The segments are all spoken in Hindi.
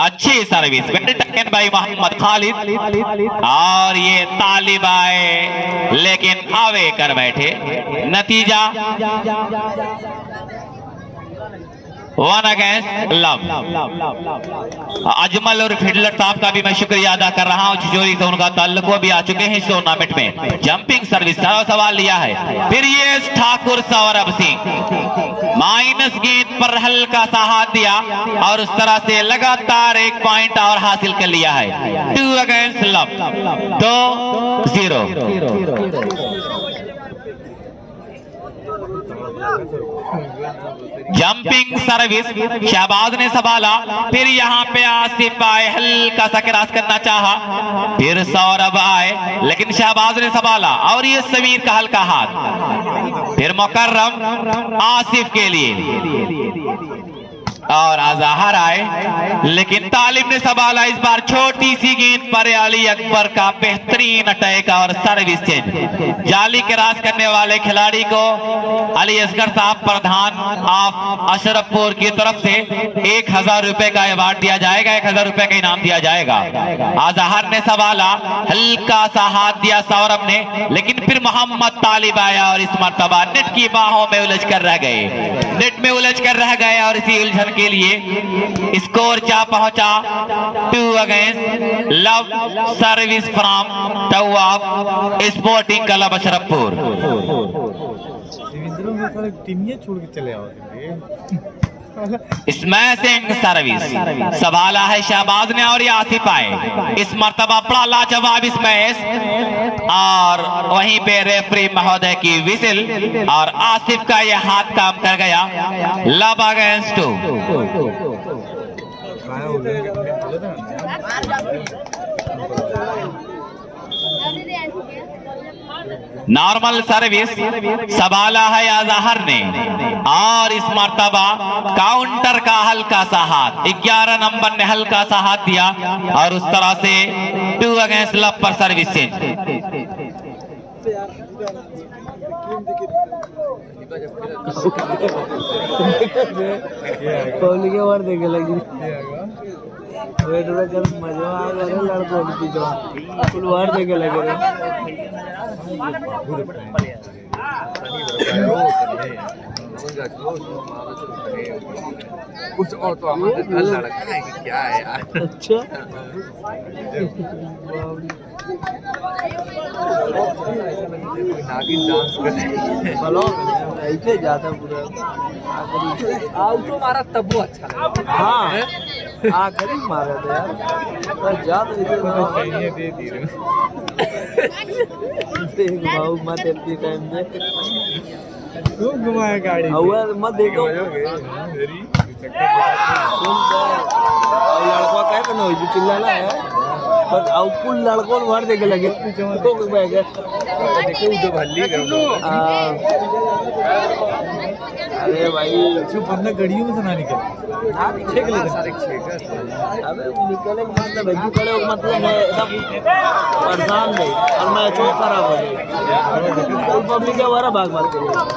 अच्छी service taken by Mohammed Khalid, और ये तालिब आए लेकिन आवे कर बैठे। नतीजा 1 अगेंस्ट लव। अजमल और फिडलर साहब का भी मैं शुक्रिया अदा कर रहा हूं, छिचोरी से उनका ताल्लुक, वो भी आ चुके हैं इस टूर्नामेंट में। जंपिंग सर्विस का सवाल लिया है। फिर ये ठाकुर सौरभ सिंह माइनस गेंद पर हल्का सा हाथ दिया और उस तरह से लगातार 1 पॉइंट और हासिल कर लिया है। 2 against love, 2-0। Jumping service Shahbaz ने संभाला, फिर यहाँ पे आसिफ आए, हल्का सा क्रॉस करना चाहा, फिर सौरभ आए लेकिन शहबाज ने संभाला, और ये समीर का हल्का हाथ, फिर मुकर्रम आसिफ के लिए, और अजहर आए लेकिन तालिब ने संभाला। इस बार छोटी सी गेंद पर अली अकबर का बेहतरीन अटैक और सर्विस चेंज। जाली क्रॉस करने वाले खिलाड़ी को अली असगर साहब प्रधान ऑफ अशरफपुर की तरफ से 1000 रुपए का अवार्ड दिया जाएगा, 1000 रुपए का इनाम दिया जाएगा। अजहर ने संभाला, हल्का सा हाथ दिया सौरभ ने, लेकिन फिर मोहम्मद तालिब आया और इस मर्तबा नेट की बाहों में उलझ कर रह गए, नेट में उलझ कर रह गए, और इसी उलझन के लिए स्कोर जा पहुंचा 2 against love. Service from तवाब sporting club Ashrafpur. छोड़ के चले आओ। स्मैशिंग सर्विस संभाला है शहबाज ने, और ये आसिफ आए। इस मर्तबा बड़ा लाजवाब स्मैश, और वहीं पे रेफरी महोदय की विसिल, और आसिफ का ये हाथ काम कर गया। Love against 2। नॉर्मल सर्विस संभाला है अजहर ने, और इस मर्तबा काउंटर का हल्का सा हाथ, 11 नंबर ने हल्का सा हाथ दिया, और उस तरह से 2 अगेंस्ट लव पर सर्विस चेंज। देखे लगी वेट कर मजा आ गया लड़कों की जो फुलवार देखे लगे कुछ और तो हमारे लड़का है कि क्या है यार। अच्छा नागिन डांस करे बोलो ऐसे जाता पूरा आज तो मारा तब वो अच्छा लगा। हाँ आखिरी मारा था यार, पर जाता इधर दे दी देख भाव मत इतनी टाइम में तू घुमाया गाड़ी हुआ मत देखो लड़का क्या करना हो चिल्लाना है, पर कुल लड़कों ने भर देखे लगे तो देखो जो भल्ली अरे भाई जो बंदा गड़ियों में से ना निकले छेक ले सारे छेक अबे निकले मतलब भेजू करे मतलब मैं एकदम परेशान नहीं, और मैं चौक खराब हो गई पब्लिक के वारा भाग मार के लड़का भी हुआ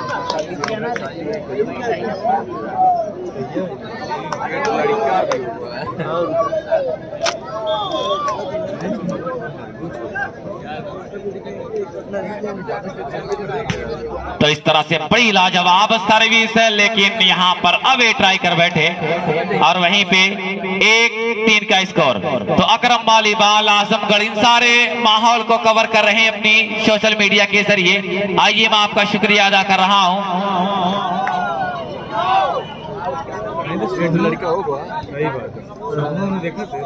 तो इस तरह से बड़ी लाजवाब सर्विस है, लेकिन यहाँ पर अवे ट्राई कर बैठे, और वहीं पे 1-3 का स्कोर। तो अकरम वालीबाल आजमगढ़ इन सारे माहौल को कवर कर रहे हैं अपनी सोशल मीडिया के जरिए। आइए मैं आपका शुक्रिया अदा कर रहा हूँ। लड़का होगा सही बात है, उन्होंने देखा था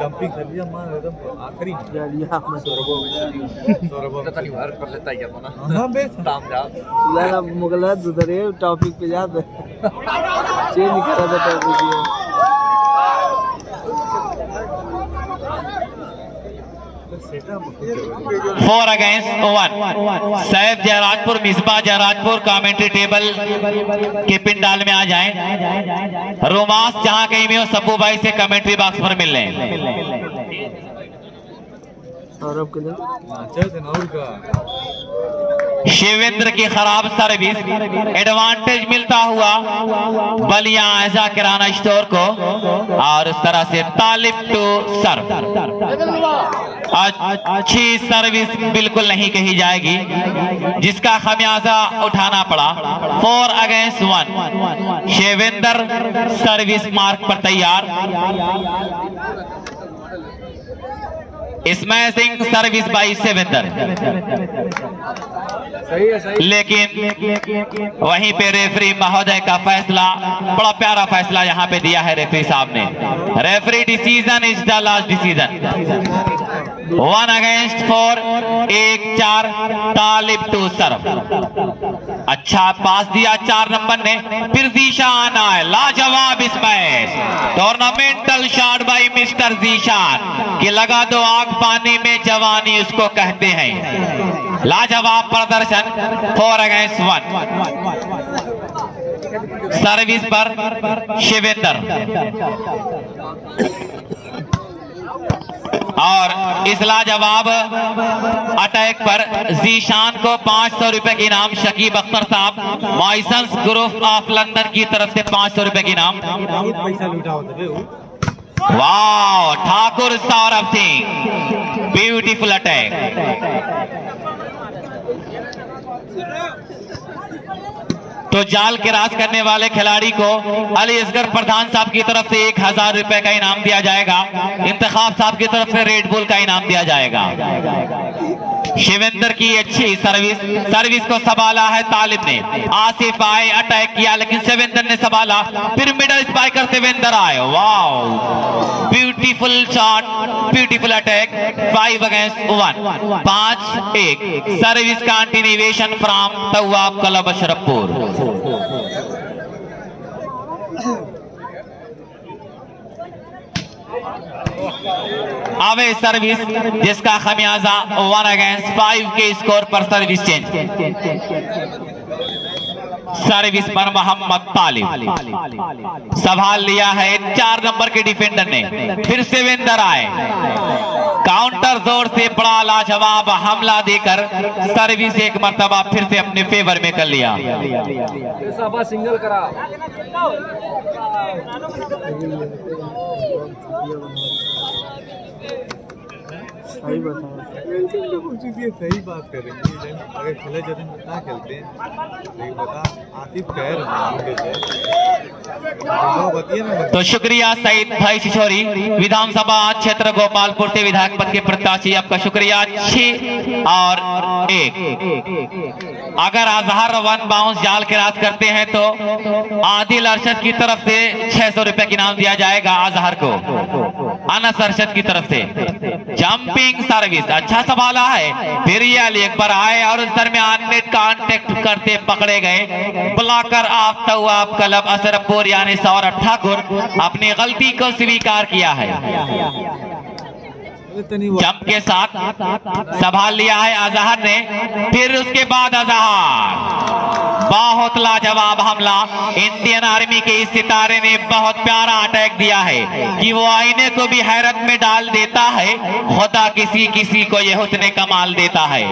जंपिंग कर लिया मां एकदम आखिरी सौरभ पता नहीं बाहर कर लेता है क्या तो ना। हां बे दाम जा यार मुगला दूसरे टॉपिक पे जाते चेंज करा था topic 4 against 1। Saif Jayrajpur, Misba Jayrajpur commentary table के पिंडाल में आ जाएं। रोमांस जहां कहीं भी हो सब्बू भाई से कमेंट्री बॉक्स पर मिल रहे हैं। सौरभ के लिए अच्छा जनावर का शिवेंद्र की खराब सर्विस, एडवांटेज मिलता हुआ बलिया ऐसा किराना स्टोर को, और उस तरह से तालिब टू सर्व। अच्छी सर्विस बिल्कुल नहीं कही जाएगी, जिसका खमियाजा उठाना पड़ा। 4 अगेंस्ट 1। शिवेंद्र सर्विस मार्क पर तैयार। स्मैशिंग सर्विस बाई शिवेंद्र, लेकिन वहीं पे रेफरी महोदय का फैसला, बड़ा प्यारा फैसला यहाँ पे दिया है रेफरी साहब ने। Referee decision is the last decision. 1 against 4, 1-4 Talib to serve. अच्छा पास दिया 4 नंबर ने, फिर जीशान आए, लाजवाब smash, tournamental shot by mister Zeeshan कि लगा दो आग पानी में जवानी उसको कहते हैं। लाजवाब प्रदर्शन। 4 अगेंस्ट 1 सर्विस पर शिवेंद्र, और इस लाजवाब अटैक पर जीशान को 500 रुपए के इनाम। शकीब अख्तर साहब, मॉइसंस ग्रुप ऑफ लंदन की तरफ से 500 रुपए के इनाम। वाह, ठाकुर सौरभ सिंह, ब्यूटीफुल अटैक। तो जाल के राज करने वाले खिलाड़ी को अली असगर प्रधान साहब की तरफ से 1000 रुपए का इनाम दिया जाएगा। इंतखाब साहब की तरफ से रेड बुल का इनाम दिया जाएगा। शिवेंद्र की अच्छी सर्विस को संभाला है तालिब ने। आसिफ आए, अटैक किया, लेकिन शिवेंद्र ने संभाला, फिर मिडल स्पाइकर शिवेंद्र आए। वाह, beautiful shot, beautiful attack. 5 against 1, 5-1 service continuation from तवाब club Ashrafpur. आवे सर्विस, जिसका खमियाजा 1 अगेंस्ट 5 के स्कोर पर सर्विस चेंज। सर्विस पर मोहम्मद तालिब संभाल लिया है 4 नंबर के डिफेंडर ने। फिर शिवेंद्र आए, काउंटर जोर से बड़ा लाजवाब हमला देकर सर्विस एक मर्तबा फिर से अपने फेवर में कर लिया। सिंगल करा। सही बात कर रहे हैं। अगर खेला जाते हैं ना खेलते हैं, लेकिन बता आसिफ कह रहे हैं। तो शुक्रिया सईद भाई सिसोरी, विधानसभा क्षेत्र गोपालपुर से विधायक पद के प्रत्याशी, आपका शुक्रिया। 6 और 1। अगर अजहर 1 बाउंस जाल के राज करते हैं तो आदिल अरशद की तरफ से 600 रुपए की इनाम दिया जाएगा अजहर को, अनस अरशद की तरफ से। जंपिंग सर्विस अच्छा संभाला है, फिर ये अली अकबर आए और उस दरमियान नेट कांटेक्ट करते पकड़े गए। ब्लॉकर ऑफ तवाब क्लब अशरफपुर यानी सौरभ ठाकुर अपनी गलती को स्वीकार किया है। जंप के साथ संभाल लिया है अजहर ने। फिर उसके बाद अजहर, बहुत लाजवाब हमला। इंडियन आर्मी के इस सितारे ने बहुत प्यारा अटैक दिया है कि वो आईने को भी हैरत में डाल देता है। खुदा किसी किसी को ये हुस्न कमाल देता है।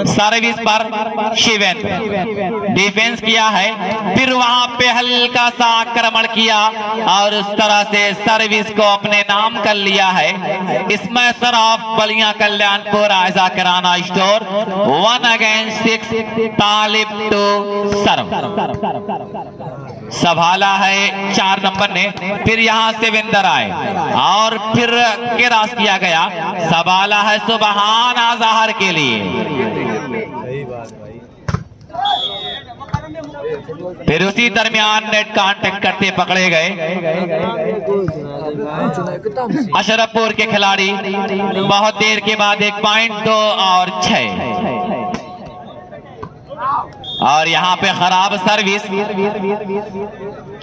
सर्विस पर शिवेंद्र डिफेंस किया है, फिर वहां पे हल्का सा आक्रमण किया और उस तरह से सर्विस को अपने नाम कर लिया है। इसमें Saraf Ballia Kalyanpur Ayja kirana store. 1 against 6 Talib to serve. संभाला है 4 नंबर ने, फिर यहां से शिवेंद्र आए और फिर क्रॉस किया गया। संभाला है सुबहान अजहर के लिए। सही बात भाई। फिर उसी दरमियान नेट कांटेक्ट करते पकड़े गए अशरफपुर के खिलाड़ी। बहुत देर के बाद 1 पॉइंट 2 और 6। और यहाँ पे खराब सर्विस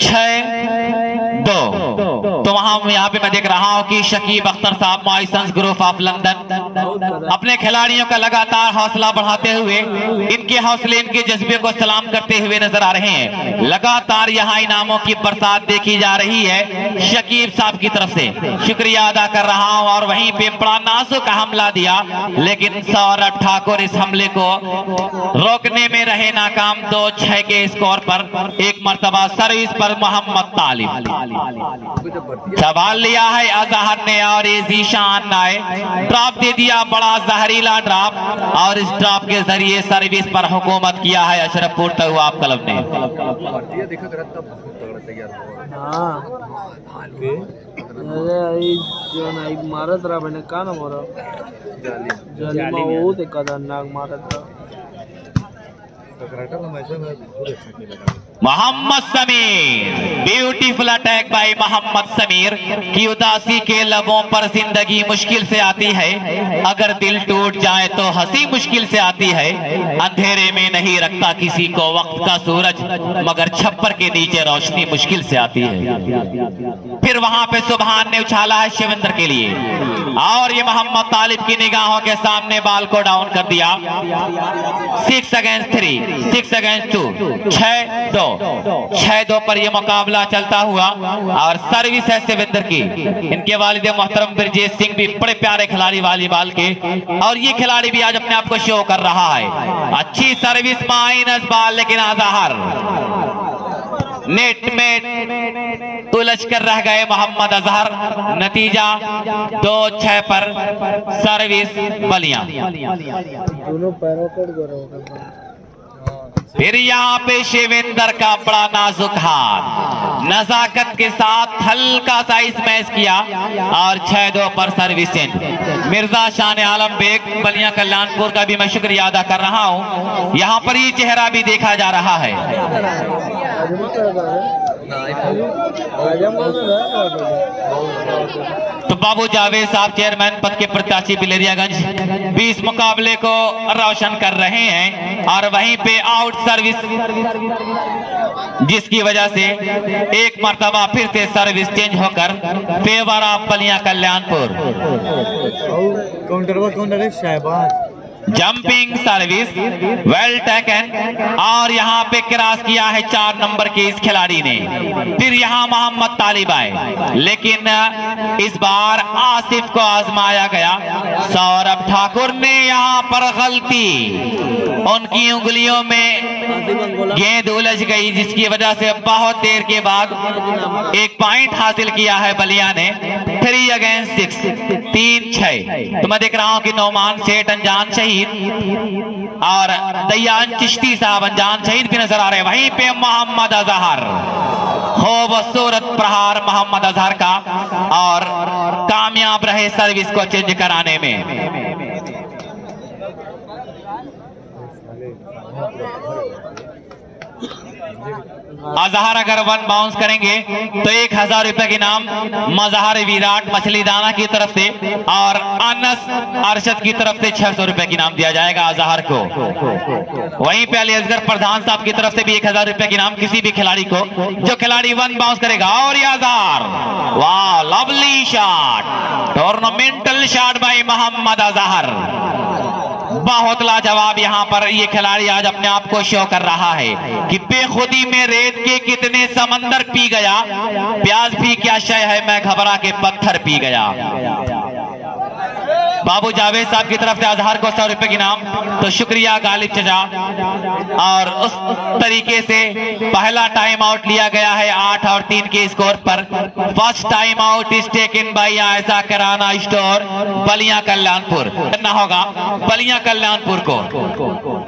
6 2। तो वहां यहाँ पे मैं देख रहा हूँ कि शकीब अख्तर साहब मॉइसंस ग्रुप ऑफ लंदन अपने खिलाड़ियों का लगातार हौसला बढ़ाते हुए इनके हौसले इनके जज्बे को सलाम करते हुए नजर आ रहे हैं। लगातार यहाँ इनामों की बरसात देखी जा रही है शकीब साहब की तरफ से, शुक्रिया अदा कर रहा हूँ। और वहीं पे बड़ा नाजुक हमला दिया लेकिन सौरभ ठाकुर इस हमले को रोकने में रहे नाकाम। 2-6 के स्कोर पर एक मर्तबा सर्विस पर मोहम्मद तालिब सवाल लिया है अजहर ने और ये जीशान आए ड्रॉप दे दिया, बड़ा जहरीला ड्रॉप, और इस ड्रॉप के जरिए सर्विस पर हुकूमत किया है अशरफपुर तवाब क्लब ने। मारत रहा मैंने का ना मोरा जालिमा वो ते खतरनाक मारत रहा। Mohammed Sameer, beautiful attack by Mohammed Sameer की उदासी के लबों पर जिंदगी मुश्किल से आती है, अगर दिल टूट जाए तो हंसी मुश्किल से आती है, अंधेरे में नहीं रखता किसी को वक्त का सूरज, मगर छप्पर के नीचे रोशनी मुश्किल से आती है। फिर वहां पे सुभान ने उछाला है शिवेंद्र के लिए और ये मोहम्मद तालिब की निगाहों के सामने बाल को डाउन कर दिया। 6 अगेंस्ट 3, 6 अगेंस्ट 2, 6-2 पर यह मुकाबला चलता हुआ। और सर्विस है शिवेंद्र की, इनके वालिद मोहतरम ब्रजेश सिंह भी बड़े प्यारे खिलाड़ी वॉलीबॉल के, और ये खिलाड़ी भी आज अपने आप को शो कर रहा है। अच्छी सर्विस माइनस बॉल, लेकिन अजहर नेट में उलझ कर रह गए मोहम्मद अजहर। नतीजा 2-6 पर सर्विस बलियां। दोनों पैरों पर फिर यहाँ पे शिवेंद्र का बड़ा नाजुक हाथ नजाकत के साथ हल्का सा स्मैश किया और 6-2 पर सर्विस एंड। मिर्जा शान आलम बेग बलिया कल्याणपुर का भी मैं शुक्रिया अदा कर रहा हूँ। यहाँ पर ये चेहरा भी देखा जा रहा है। तो बाबू जावेद साहब चेयरमैन पद के प्रत्याशी बिलरियागंज 20 मुकाबले को रोशन कर रहे हैं, और वहीं पे आउट सर्विस जिसकी वजह से एक मर्तबा फिर से सर्विस चेंज होकर favour of Ballia Kalyanpur. Counter है Shahbaz, jumping service well taken, और यहाँ पे क्रॉस किया है 4 नंबर के इस खिलाड़ी ने। फिर यहाँ मोहम्मद तालिब आए, लेकिन इस बार आसिफ को आजमाया गया। सौरभ ठाकुर ने यहाँ पर गलती, उनकी उंगलियों में गेंद उलझ गई, जिसकी वजह से बहुत देर के बाद एक पॉइंट हासिल किया है बलिया ने। 3 अगेंस्ट 6, 3-6। तो मैं देख रहा हूं कि नौमान सेठ अनजान शहीद और दयान चिश्ती साहब अनजान शहीद भी नजर आ रहे हैं। वहीं पे मोहम्मद अजहर, खूबसूरत प्रहार मोहम्मद अजहर का, और कामयाब रहे सर्विस को चेंज कराने में। अजहर अगर 1 बाउंस करेंगे तो 1000 रुपए के इनाम मजहर विराट मछली दाना की तरफ से, और अनस अरशद की तरफ से 600 रुपए के इनाम दिया जाएगा अजहर को। वहीं पे अली असगर प्रधान साहब की तरफ से भी 1000 रुपए के इनाम किसी भी खिलाड़ी को जो खिलाड़ी 1 बाउंस करेगा। और ये अजहर, वाह lovely shot, tournamental shot by Mohammad Azhar. बहुत लाजवाब यहाँ पर ये खिलाड़ी आज अपने आप को शो कर रहा है कि बेखुदी में रेत के कितने समंदर पी गया, प्याज भी क्या शय है, मैं घबरा के पत्थर पी गया। बाबू जावेद साहब की तरफ से अजहर को 100 रुपए की इनाम, तो शुक्रिया गालिब चचा। और उस तरीके से पहला टाइम आउट लिया गया है 8 और 3 के स्कोर पर। First time out is taken bye Ayesha kirana store Ballia Kalyanpur, करना होगा बलिया कल्याणपुर को।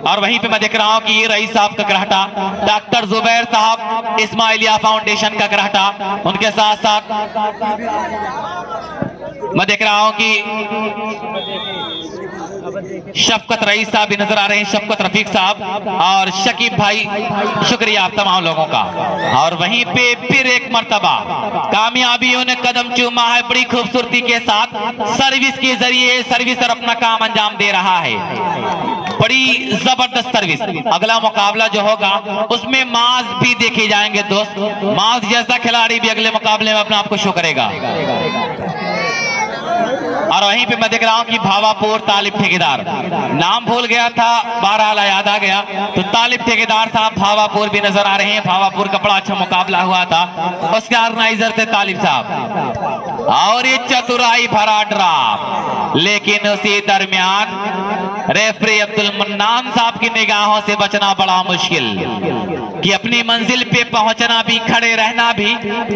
और वहीं पे मैं देख रहा हूं कि रईस साहब का कराहटा, डॉक्टर जुबैर साहब इस्माइलिया फाउंडेशन का कराहटा, उनके साथ साथ मैं देख रहा हूं कि शफकत रईस साहब भी नजर आ रहे हैं, शफकत रफीक साहब और शकीब भाई, शुक्रिया आप तमाम लोगों का। और वहीं पे फिर एक मर्तबा कामयाबियों ने कदम चूमा है बड़ी खूबसूरती के साथ, सर्विस के जरिए सर्विसर अपना काम अंजाम दे रहा है। बड़ी जबरदस्त सर्विस। अगला मुकाबला जो होगा उसमें माज भी देखे जाएंगे दोस्त। माज जैसा खिलाड़ी भी अगले मुकाबले में अपना आपको शो करेगा। और वहीं पे मैं देख रहा हूं कि भावापुर तालिब ठेकेदार, नाम भूल गया था, बहरहाल याद आ गया। तो तालिब ठेकेदार साहब भावापुर भी नजर आ रहे हैं। भावापुर का बड़ा अच्छा मुकाबला हुआ था, उसके ऑर्गेनाइजर थे तालिब साहब। और ये चतुराई भरा ड्राफ्ट, लेकिन उसी दरमियान रेफरी अब्दुल मन्नान साहब की निगाहों से बचना बड़ा मुश्किल, कि अपनी मंजिल पे पहुंचना भी, खड़े रहना भी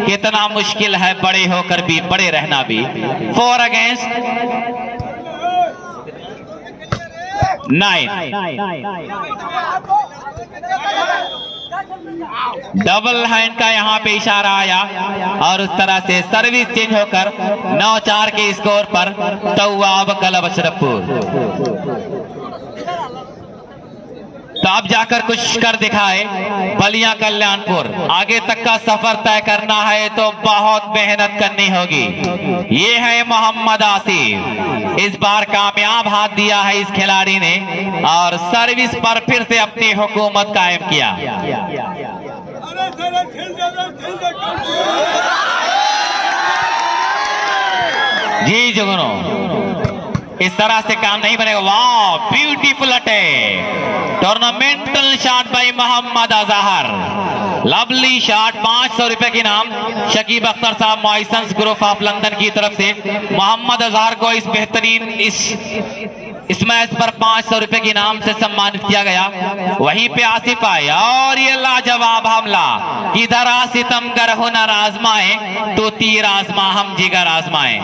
कितना मुश्किल है, बड़े होकर भी बड़े रहना भी। 4 अगेंस्ट 9। डबल हैंड का यहाँ पे इशारा आया और उस तरह से सर्विस चेंज होकर 9-4 के स्कोर पर तवाब क्लब अशरफपुर। तो अब जाकर कुछ कर दिखाए बलिया कल्याणपुर। आगे तक का सफर तय करना है तो बहुत मेहनत करनी होगी। ये है मोहम्मद आसिफ, इस बार कामयाब हाथ दिया है इस खिलाड़ी ने और सर्विस पर फिर से अपनी हुकूमत कायम किया। जी जुगनू, इस तरह से काम नहीं बनेगा। वाह, beautiful attack, tournamental shot by Mohammad Azhar, lovely shot. 500 रुपए के नाम शकीब अख्तर साहब मॉइसंस ग्रुप ऑफ लंदन की तरफ से मोहम्मद अजहर को इस बेहतरीन इस मैच पर 500 रुपए के नाम से सम्मानित किया गया। वहीं पे आसिफ आए और ये लाजवाब हमला, इधर सितमगर हुनर आजमाए तो तीर आजमा हम जिगर आजमाए।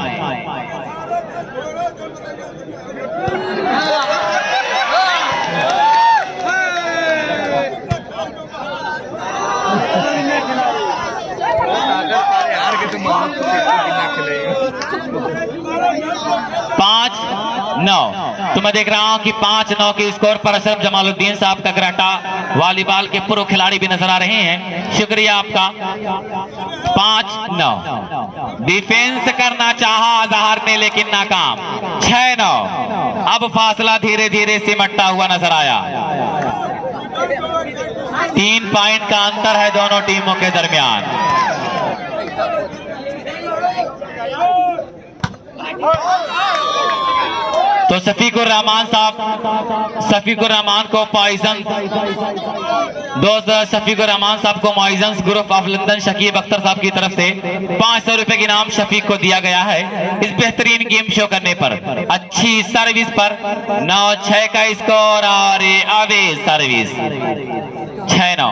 पांच 9। तो मैं देख रहा हूं कि 5-9 के स्कोर पर अशरफ जमालुद्दीन साहब का ग्राटा वॉलीबॉल के प्रो खिलाड़ी भी नजर आ रहे हैं। शुक्रिया आपका। 5-9 डिफेंस करना चाहा अजहर ने लेकिन नाकाम। 6-9 अब फासला धीरे धीरे सिमटता हुआ नजर आया। 3 पॉइंट का अंतर है दोनों टीमों के दरमियान। तो शफीकुर रहमान को पॉइजन, दोस्त शफीकुर रहमान साहब को Moizans group of London Shakib Akhtar साहब की तरफ से 500 रुपए के नाम शफीक को दिया गया है इस बेहतरीन गेम शो करने पर। अच्छी सर्विस पर 9-6 का स्कोर और away service 6-9।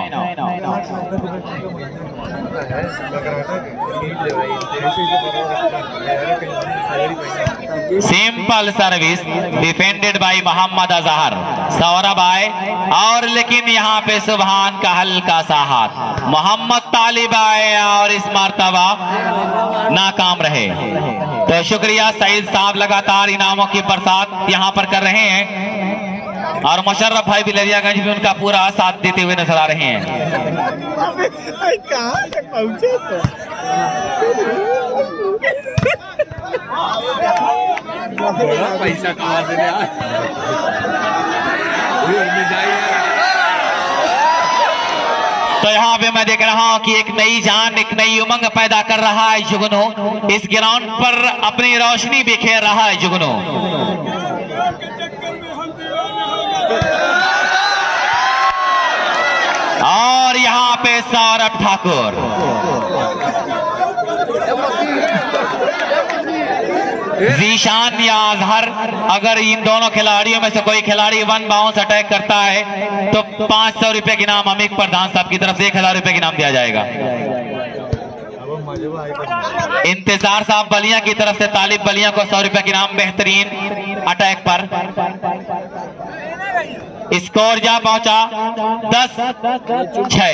Simple service defended by Mohammad Azhar. Saurabh आए और लेकिन यहाँ पे सुभान का हल्का सा हाथ। मोहम्मद तालिब आए और इस मर्तबा नाकाम रहे। तो शुक्रिया सईद साहब, लगातार इनामों की बरसात यहाँ पर कर रहे हैं और मुशर्रफ भाई बिलरियागंज भी उनका पूरा साथ देते हुए नजर आ रहे हैं। कहाँ तक पहुंचे तो बड़ा पैसा कमा देने तो यहाँ पे मैं देख रहा हूँ कि एक नई जान, एक नई उमंग पैदा कर रहा है जुगनू। इस ग्राउंड पर अपनी रोशनी बिखेर रहा है जुगनू। और यहाँ पे सौरभ ठाकुर, जीशान या अजहर, अगर इन दोनों खिलाड़ियों में से कोई खिलाड़ी वन बाउंस अटैक करता है तो 500 रुपए के नाम अमीक प्रधान साहब की तरफ से 1000 रुपए के नाम दिया जाएगा। इंतजार साहब बलिया की तरफ से तालिब बलिया को 100 रुपए के नाम बेहतरीन अटैक पर। स्कोर जा पहुंचा 10-6।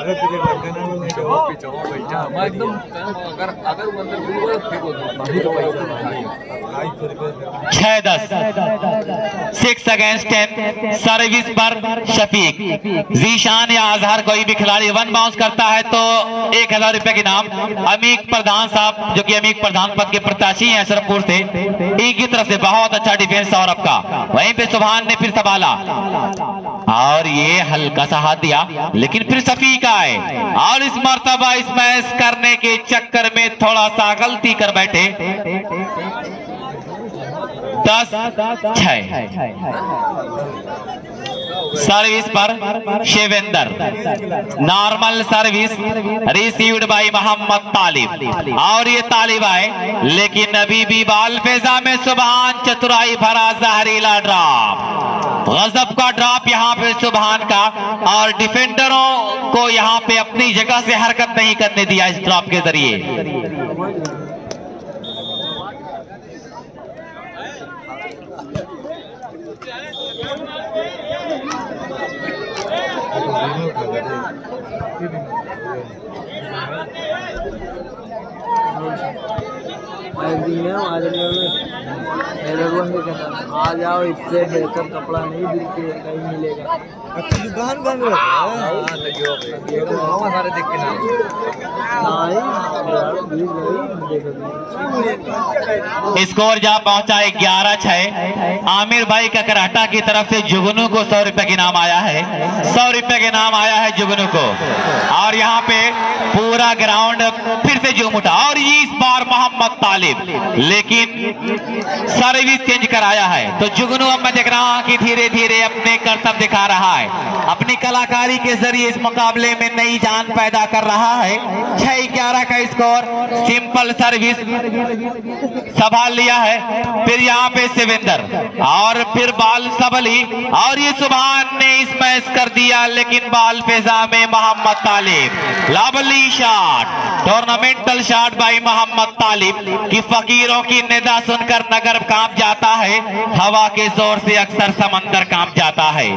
ज्यादा पीरियड लगता ना नहीं तो वो पीछे हो बैठा मैं एकदम अगर वो अंदर घुस गया फेंक दो बहुत पैसा भाई 2700 रुपये 6-10 6 अगेंस्ट 10 सर्विस पर शफीक जीशान या अजहर कोई भी खिलाड़ी वन बाउंस करता है तो 1000 रुपए के नाम अमीक प्रधान साहब जो कि अमीक प्रधान पद के प्रत्याशी हैं अशरफपुर से, इनकी तरफ से बहुत अच्छा डिफेंस सौरभ का। वहीं पे सुभान ने फिर संभाला और ये हल्का सा हाथ दिया, लेकिन फिर शफीक आए और इस मर्तबा स्मैश करने के चक्कर में थोड़ा सा गलती कर बैठे। 10-6 सर्विस पर Shivender, normal service received by Mohammad Talib और ये तालिब आए, लेकिन अभी भी बाल फेजा में सुभान चतुराई भरा जहरीला ड्रॉप, गजब का ड्रॉप यहाँ पे सुभान का, और डिफेंडरों को यहाँ पे अपनी जगह से हरकत नहीं करने दिया इस ड्रॉप के जरिए। आ जाओ, इससे बेहतर कपड़ा नहीं कहीं मिलेगा। अच्छा दुकान बंद सारे देख के ना स्कोर जहां पहुंचा 11-6। आमिर भाई का कराटा की तरफ से जुगनू को 100 रुपए के नाम आया है, 100 रुपए के नाम आया है जुगनू को। और यहाँ पे पूरा ग्राउंड फिर से झूम उठा और ये इस बार मोहम्मद तालिब, लेकिन सर्विस चेंज कराया है तो जुगनू अब मैं देख रहा हूं कि धीरे धीरे अपने कर्तव्य दिखा रहा है, अपनी कलाकारी के जरिए इस मुकाबले में नई जान पैदा कर रहा है। 6-11 का स्कोर, सिंपल सर्विस संभाल लिया है। फिर यहाँ पे शिवेंदर और फिर बाल सबली और ये सुभान ने स्मैश कर दिया, लेकिन बाल फेजा में Mohammad Talib, lovely shot, tournamental shot by Mohammad Talib की फकीरों की निदा सुनकर नगर कांप जाता है, हवा के जोर से अक्सर समंदर कांप जाता है।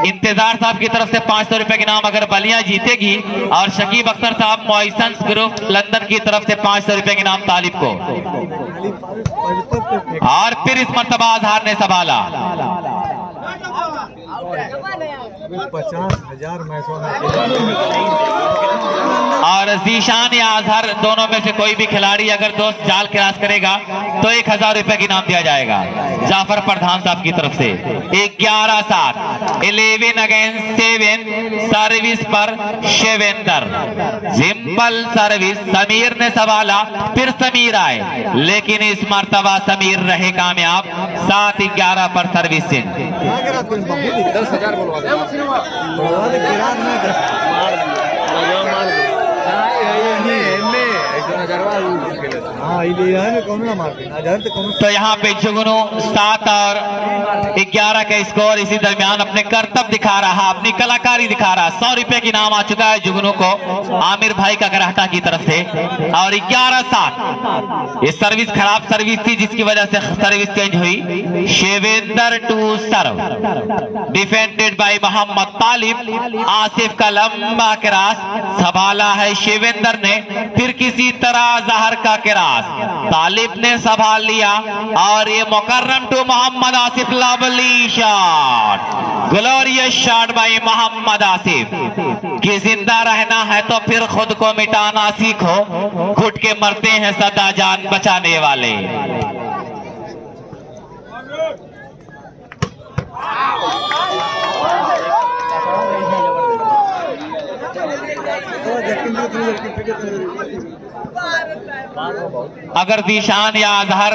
इंतजार साहब की तरफ से 500 रुपए के नाम अगर बलिया जीतेगी, और शकीब अख्तर साहब मॉइसंस ग्रुप लंदन की तरफ से 500 रुपए के नाम तालिब को। और फिर इस मर्तबा अजहर ने संभाला 50,000 मैचों में और जीशान या अजहर दोनों में से कोई भी खिलाड़ी अगर दोस्त जाल क्रॉस करेगा तो 1000 रुपए की नाम दिया जाएगा जाफर प्रधान साहब की तरफ से। 11-7 11 अगेंस्ट 7 सर्विस पर शिवेंदर, सिंपल सर्विस, समीर ने संभाला फिर समीर आए, लेकिन इस मर्तबा समीर रहे कामयाब। 7-11 पर सर्विस चेंज। 10,000 तो यहाँ पे जुगनू 7 और 11 का स्कोर, इसी दरमियान अपने कर्तव्य दिखा रहा, अपनी कलाकारी दिखा रहा। 100 रुपए की नाम आ चुका है जुगनू को आमिर भाई का कराहटा की तरफ से। और 11-7 ये सर्विस खराब सर्विस थी जिसकी वजह से सर्विस चेंज हुई। Shivender to serve, defended by Mohammad Talib. Asif का लंबा क्रॉस संभाला है शिवेंदर ने, फिर किसी तरह जहर का क्रॉस तालिब ने संभाल लिया और ये Mukarram to Mohammad Asif, lovely shot, glorious shot by Mohammad Asif. कि जिंदा रहना है तो फिर खुद को मिटाना सीखो, घुट के मरते हैं सदा जान बचाने वाले। अगर जीशान या अजहर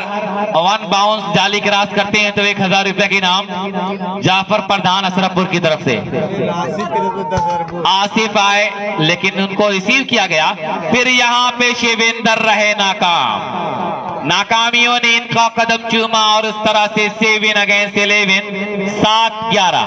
1 बाउंस जाली क्रॉस करते हैं तो 1000 रुपए की नाम जाफर प्रधान अशरफपुर की तरफ से। आसिफ आए लेकिन उनको रिसीव किया गया। फिर यहाँ पे शिवेंदर रहे नाकाम, नाकामियों ने इनका कदम चूमा और उस तरह से 7 अगेंस्ट 11, 7-11।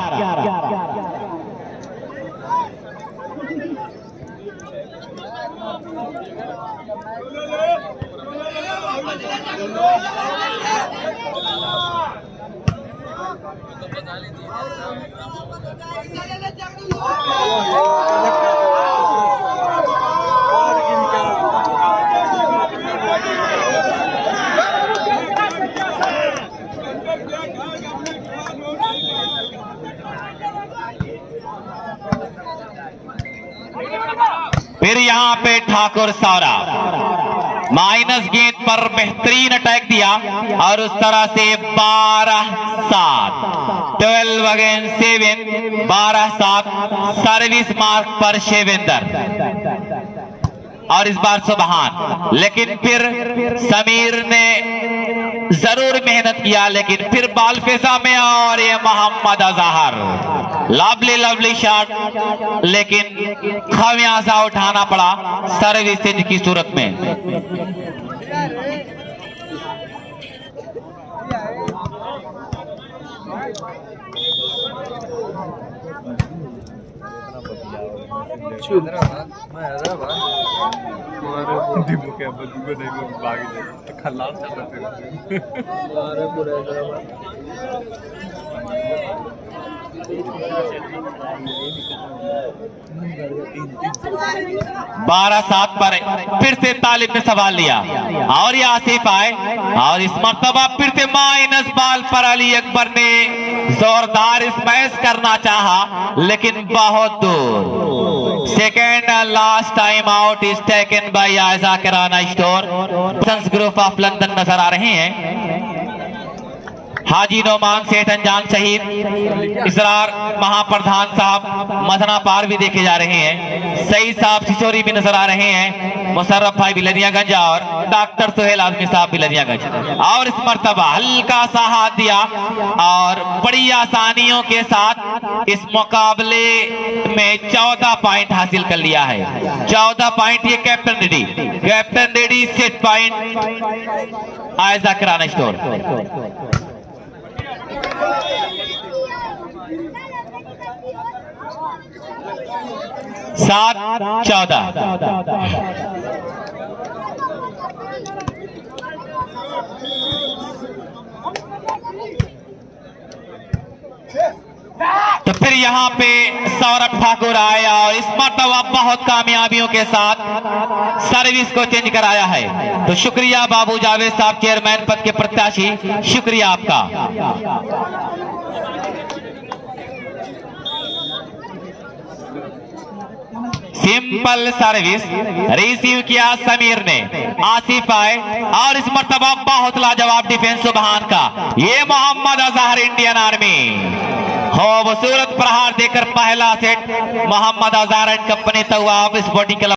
फिर यहाँ पे ठाकुर सौरभ माइनस गेंद पर बेहतरीन अटैक दिया और उस तरह से 12-7 12 अगेंस्ट 7 12-7 सर्विस मार्क पर शेवेंदर और इस बार सुबहान। लेकिन फिर समीर ने जरूर मेहनत किया लेकिन फिर बॉल फिजा में और ये मोहम्मद अजहर लवली शॉट लेकिन खमियाजा उठाना पड़ा सर्विसेज की सूरत में। दीपू के अब दूसरे नहीं लोग भाग गए खल्लार चल रहे बारह 12-7 पर फिर से तालिब ने सवाल लिया और ये आसिफ आए और इस मर्तबा फिर से माइनस बॉल पर अली अकबर ने जोरदार स्मैश करना चाहा लेकिन बहुत दूर। Second last time out is taken by Ayja kirana store group of London नजर आ रहे हैं। हाजी नोमान सेठ अनजान शहीद इसरार महाप्रधान साहब मदना पार भी देखे जा रहे हैं। सईद साहब सिचोरी भी नजर आ रहे हैं। मुशर्रफ भाई बिलदियागंज और डॉक्टर सुहेल आजमी साहब बिलदियागंज और इस मर्तबा हल्का सा हाथ दिया और बड़ी आसानियों के साथ इस मुकाबले में 14 पॉइंट हासिल कर लिया है। 14 पॉइंट ये captain ready set point Aiza kirana store. 7-14 तो फिर यहाँ पे सौरभ ठाकुर आया और इस मर्तबा बहुत कामयाबियों के साथ सर्विस को चेंज कराया है। तो शुक्रिया बाबू जावेद साहब चेयरमैन पद के प्रत्याशी, शुक्रिया आपका। सिंपल सर्विस रिसीव किया समीर ने, आसिफ आए और इस मर्तबा बहुत लाजवाब डिफेंस सुबहान का। ये मोहम्मद अजहर इंडियन आर्मी खूबसूरत प्रहार देकर पहला set Mohammed Azhar and company Tawab sporting club